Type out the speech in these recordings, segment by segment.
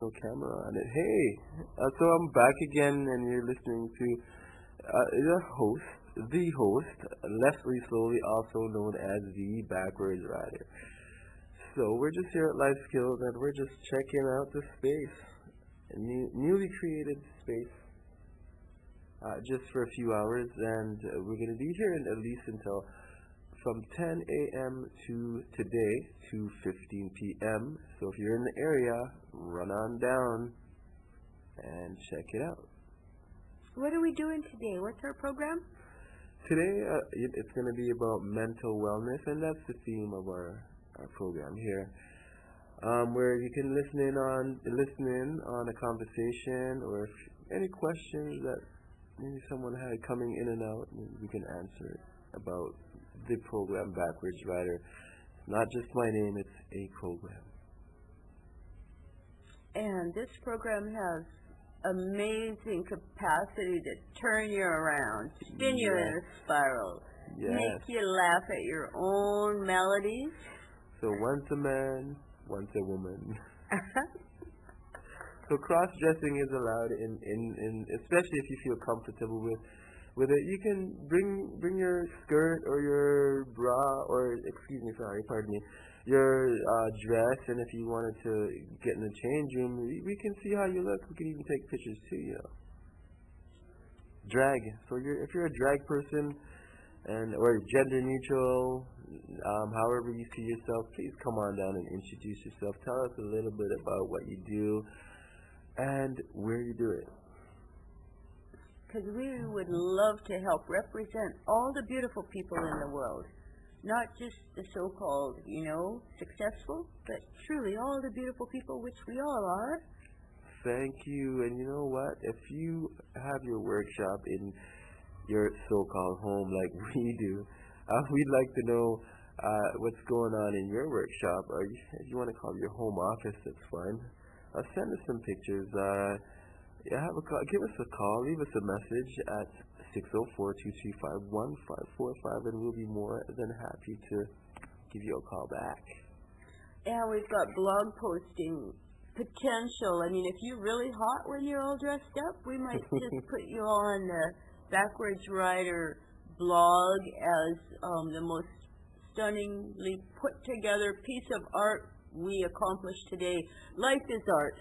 no camera on it. Hey, so I'm back again, and you're listening to the host, Leslie Slowly, also known as the Backwards Rider. So we're just here at Life Skills, and we're just checking out the space, a newly created space, just for a few hours, and we're going to be here at least until from 10 a.m. to today to 15 p.m. So if you're in the area, run on down and check it out. What are we doing today? What's our program? Today, it's going to be about mental wellness, and that's the theme of our program here, where you can listen in on a conversation, or if any questions that maybe someone had coming in and out, we can answer it about the program Backwards Rider. It's not just my name, it's a program. And this program has amazing capacity to turn you around, spin you in a spiral, make you laugh at your own melodies. So once a man, once a woman. So cross-dressing is allowed in especially if you feel comfortable with it. You can bring your skirt or your bra, or pardon me, your dress, and if you wanted to get in the change room, we can see how you look. We can even take pictures too, you know. Drag. So if you're a drag person or gender neutral, however you see yourself, please come on down and introduce yourself. Tell us a little bit about what you do and where you do it. Because we would love to help represent all the beautiful people in the world. Not just the so-called, successful, but truly all the beautiful people, which we all are. Thank you. And you know what? If you have your workshop in your so-called home like we do, we'd like to know what's going on in your workshop. Or if you want to call it your home office, that's fine. Send us some pictures. Give us a call. Leave us a message at 604-235-1545, and we'll be more than happy to give you a call back. And we've got blog posting potential. I mean, if you're really hot when you're all dressed up, we might just put you on the Backwards Rider blog as the most stunningly put together piece of art we accomplished today. Life is art,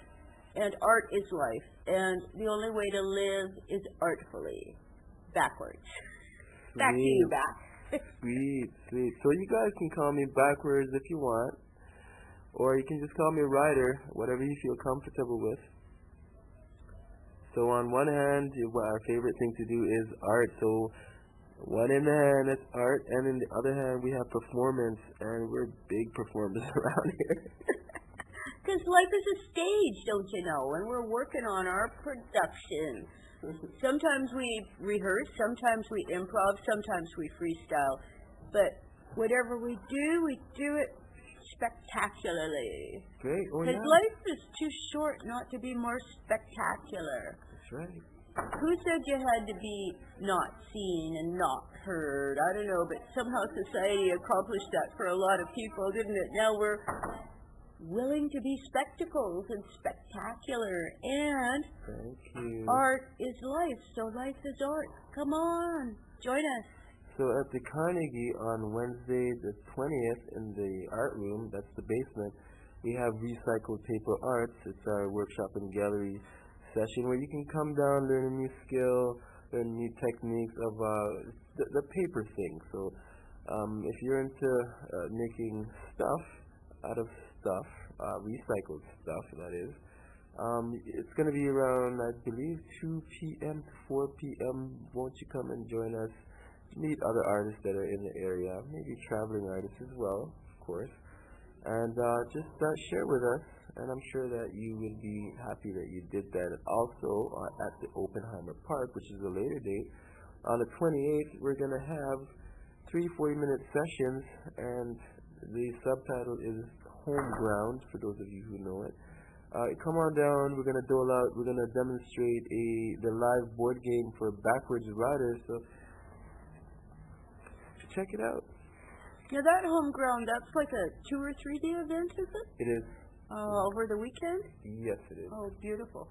and art is life, and the only way to live is artfully. Backwards. Sweet. Back to you, back. Sweet. So you guys can call me Backwards if you want, or you can just call me Rider, whatever you feel comfortable with. So on one hand, our favorite thing to do is art. So one in the hand is art, and in the other hand we have performance, and we're big performers around here. Because life is a stage, don't you know, and we're working on our production. Sometimes we rehearse, sometimes we improv, sometimes we freestyle. But whatever we do it spectacularly. Great. Because life is too short not to be more spectacular. That's right. Who said you had to be not seen and not heard? I don't know, but somehow society accomplished that for a lot of people, didn't it? Now we're willing to be spectacles and spectacular, and thank you. Art is life, so life is art. Come on, join us. So at the Carnegie on Wednesday the 20th in the art room, that's the basement, we have recycled paper arts. It's our workshop and gallery session where you can come down, learn a new skill, learn new techniques of the paper thing. So if you're into making stuff out of stuff, recycled stuff, that is, it's going to be around, I believe, 2 p.m. to 4 p.m. Won't you come and join us? Meet other artists that are in the area, maybe traveling artists as well, of course, and just share with us, and I'm sure that you will be happy that you did that. Also, at the Oppenheimer Park, which is a later date, on the 28th, we're going to have 3 40-minute sessions, and the subtitle is Home Ground, for those of you who know it. Come on down, we're going to demonstrate the live board game for Backwards Riders, so check it out. Now that home ground, that's like a 2 or 3 day event, is it? It is. Over the weekend? Yes, it is. Oh, beautiful.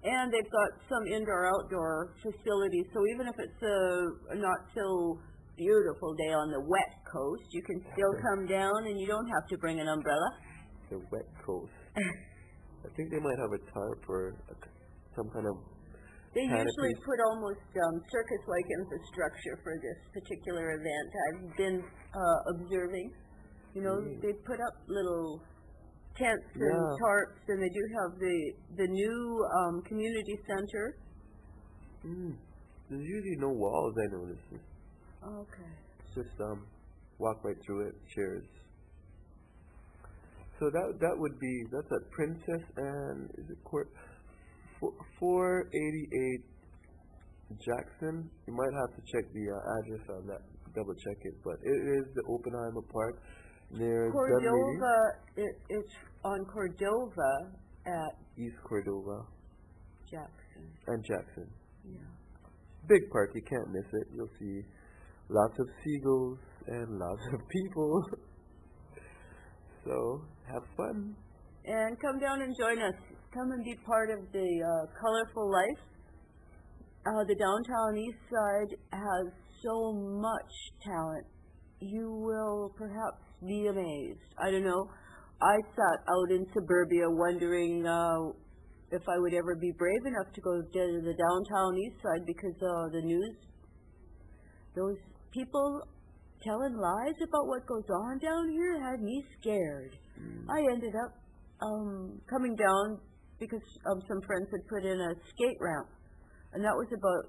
And they've got some indoor-outdoor facilities, so even if it's a not so beautiful day on the wet coast, you can still come down and you don't have to bring an umbrella. The wet coast. I think they might have a tarp or some kind of They canopy. usually put almost circus-like infrastructure for this particular event. I've been observing. You know, they put up little tents and tarps, and they do have the new community center. There's usually no walls, I noticed. Okay. It's just walk right through it, chairs. So that would be, that's at Princess and, is it 488 Jackson? You might have to check the address on that, double check it, but it is the Oppenheimer Park near Cordova. It's on Cordova at East Cordova Jackson. and Jackson. Yeah. Big park, you can't miss it. You'll see lots of seagulls and lots of people. So have fun. And come down and join us. Come and be part of the colorful life. The downtown east side has so much talent. You will perhaps be amazed. I don't know. I sat out in suburbia wondering if I would ever be brave enough to go to the downtown east side because the news, those people telling lies about what goes on down here had me scared. I ended up coming down because some friends had put in a skate ramp. And that was about,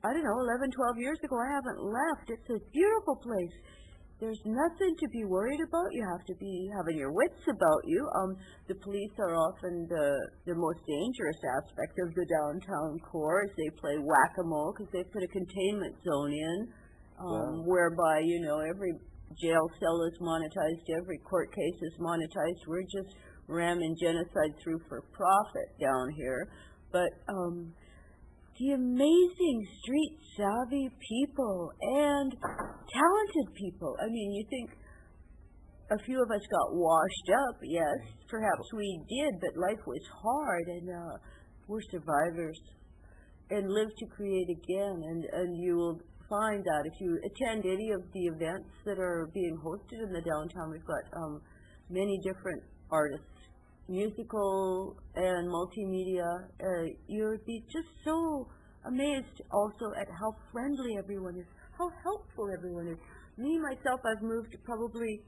11, 12 years ago. I haven't left. It's a beautiful place. There's nothing to be worried about. You have to be having your wits about you. The police are often the most dangerous aspect of the downtown core as they play whack-a-mole because they put a containment zone in whereby, every jail cell is monetized, every court case is monetized. We're just ramming genocide through for profit down here. But the amazing street-savvy people and talented people. I mean, you think a few of us got washed up. Yes, perhaps we did, but life was hard, and we're survivors and live to create again. And you will find that if you attend any of the events that are being hosted in the downtown. We've got many different artists, musical and multimedia. You would be just so amazed also at how friendly everyone is, how helpful everyone is. Me, myself, I've moved probably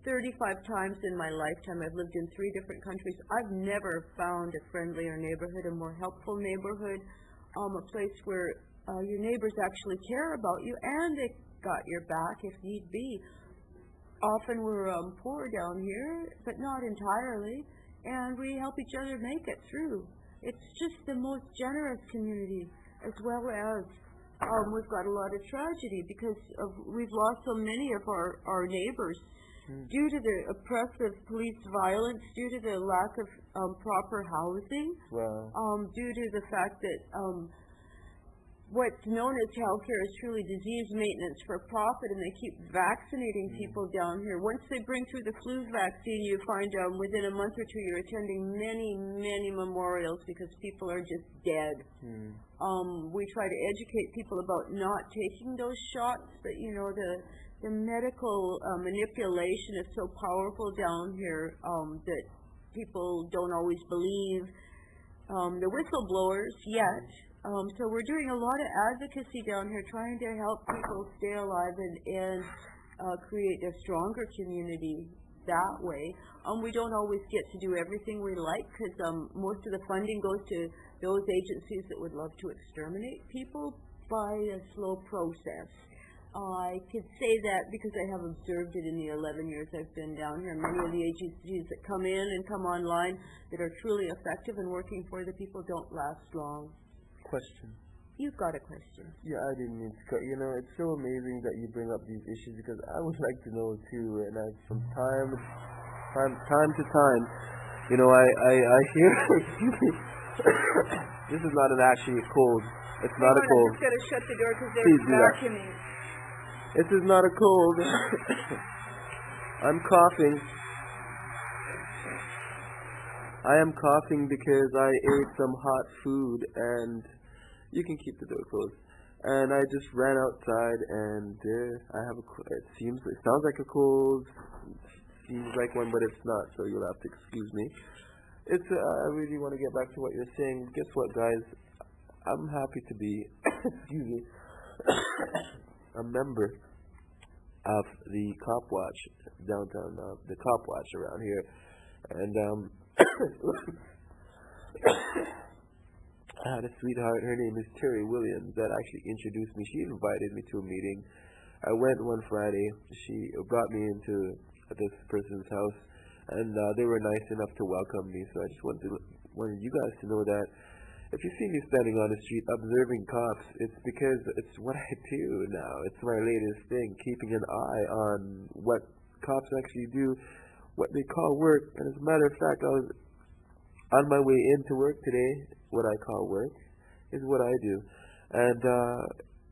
35 times in my lifetime. I've lived in 3 different countries. I've never found a friendlier neighborhood, a more helpful neighborhood, a place where your neighbors actually care about you and they got your back if need be. Often we're poor down here, but not entirely, and we help each other make it through. It's just the most generous community, as well as we've got a lot of tragedy because we've lost so many of our neighbors due to the oppressive police violence, due to the lack of proper housing, due to the fact that what's known as healthcare is truly disease maintenance for profit, and they keep vaccinating people down here. Once they bring through the flu vaccine, you find within a month or two you're attending many, many memorials because people are just dead. We try to educate people about not taking those shots, but the medical manipulation is so powerful down here that people don't always believe. The whistleblowers yet. So we're doing a lot of advocacy down here, trying to help people stay alive and create a stronger community that way. We don't always get to do everything we like because most of the funding goes to those agencies that would love to exterminate people by a slow process. I could say that because I have observed it in the 11 years I've been down here. Many of the agencies that come in and come online that are truly effective and working for the people don't last long. Question. You've got a question. Yeah, I didn't mean to cut. It's so amazing that you bring up these issues because I would like to know too. And from time to time, I hear. This is not actually a cold. It's not a cold. I'm just gonna shut the door because they're vacuuming. This is not a cold. I'm coughing. I am coughing because I ate some hot food, and you can keep the door closed. And I just ran outside, and I have it sounds like a cold, seems like one, but it's not, so you'll have to excuse me. I really want to get back to what you're saying. Guess what, guys? I'm happy to be, excuse me, a member of the Cop Watch downtown, the Cop Watch around here. And, I had a sweetheart. Her name is Terry Williams that actually introduced me. She invited me to a meeting. I went one Friday. She brought me into this person's house, and they were nice enough to welcome me. So I just wanted you guys to know that if you see me standing on the street observing cops, it's because it's what I do now. It's my latest thing, keeping an eye on what cops actually do, what they call work. And as a matter of fact, I was on my way into work today. What I call work is what I do. And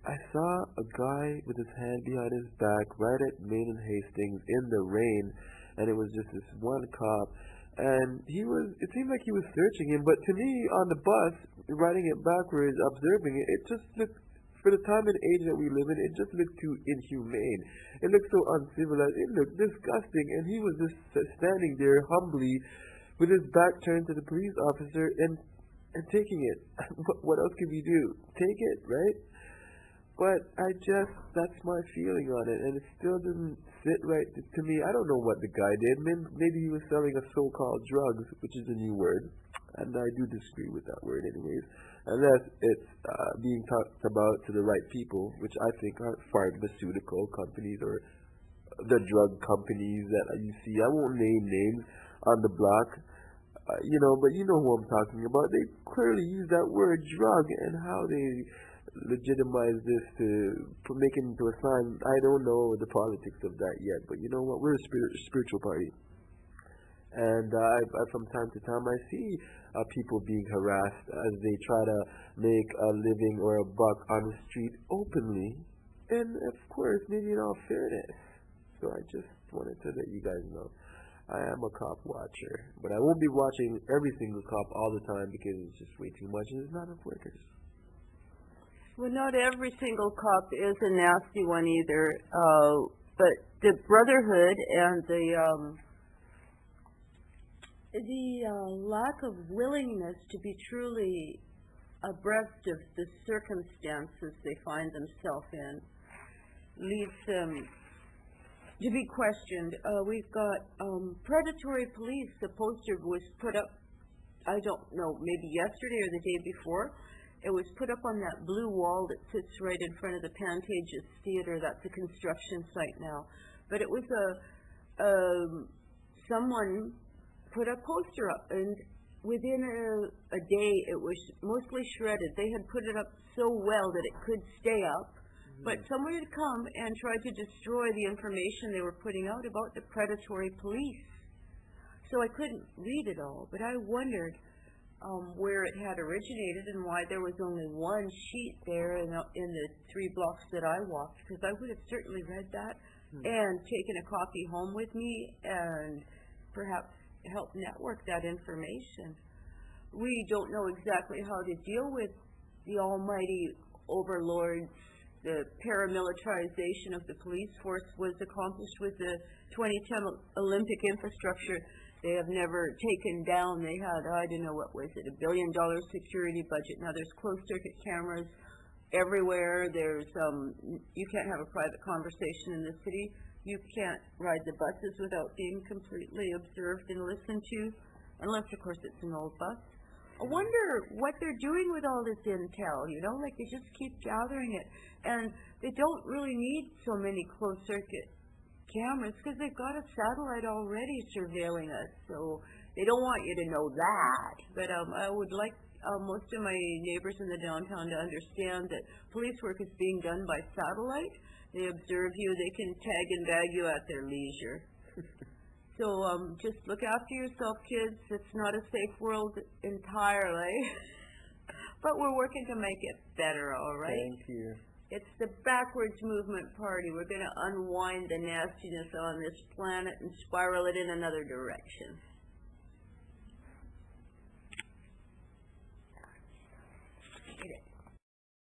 I saw a guy with his hand behind his back right at Main and Hastings in the rain, and it was just this one cop. And it seemed like he was searching him, but to me, on the bus, riding it backwards, observing it, it just looked, for the time and age that we live in, it just looked too inhumane. It looked so uncivilized. It looked disgusting, and he was just standing there humbly with his back turned to the police officer and taking it. What else can we do? Take it, right? But that's my feeling on it, and it still doesn't sit right to me. I don't know what the guy did. Maybe he was selling a so-called drugs, which is a new word, and I do disagree with that word anyways, unless it's being talked about to the right people, which I think are pharmaceutical companies or the drug companies that you see. I won't name names on the block, but you know who I'm talking about. They clearly use that word drug, and how they legitimize this to make it into a sign. I don't know the politics of that yet, but you know what? We're a spiritual party. And I from time to time, I see people being harassed as they try to make a living or a buck on the street openly. And of course, maybe in all fairness. So I just wanted to let you guys know. I am a cop watcher, but I won't be watching every single cop all the time because it's just way too much and there's not enough workers. Well, not every single cop is a nasty one either, but the brotherhood and the lack of willingness to be truly abreast of the circumstances they find themselves in leads them to be questioned. We've got predatory police. The poster was put up, I don't know, maybe yesterday or the day before. It was put up on that blue wall that sits right in front of the Pantages Theater. That's a construction site now. But it was someone put a poster up, and within a day it was mostly shredded. They had put it up so well that it could stay up. But someone had come and tried to destroy the information they were putting out about the predatory police. So I couldn't read it all, but I wondered where it had originated and why there was only one sheet there in the 3 blocks that I walked, because I would have certainly read that and taken a copy home with me and perhaps help network that information. We don't know exactly how to deal with the almighty overlords. The paramilitarization of the police force was accomplished with the 2010 Olympic infrastructure. They have never taken down. They had, I don't know, what was it, $1 billion security budget. Now there's closed-circuit cameras everywhere. There's you can't have a private conversation in the city. You can't ride the buses without being completely observed and listened to, unless, of course, it's an old bus. I wonder what they're doing with all this intel, like they just keep gathering it. And they don't really need so many closed-circuit cameras because they've got a satellite already surveilling us. So they don't want you to know that. But I would like most of my neighbors in the downtown to understand that police work is being done by satellite. They observe you. They can tag and bag you at their leisure. So just look after yourself, kids. It's not a safe world entirely. But we're working to make it better, all right? Thank you. It's the backwards movement party. We're going to unwind the nastiness on this planet and spiral it in another direction.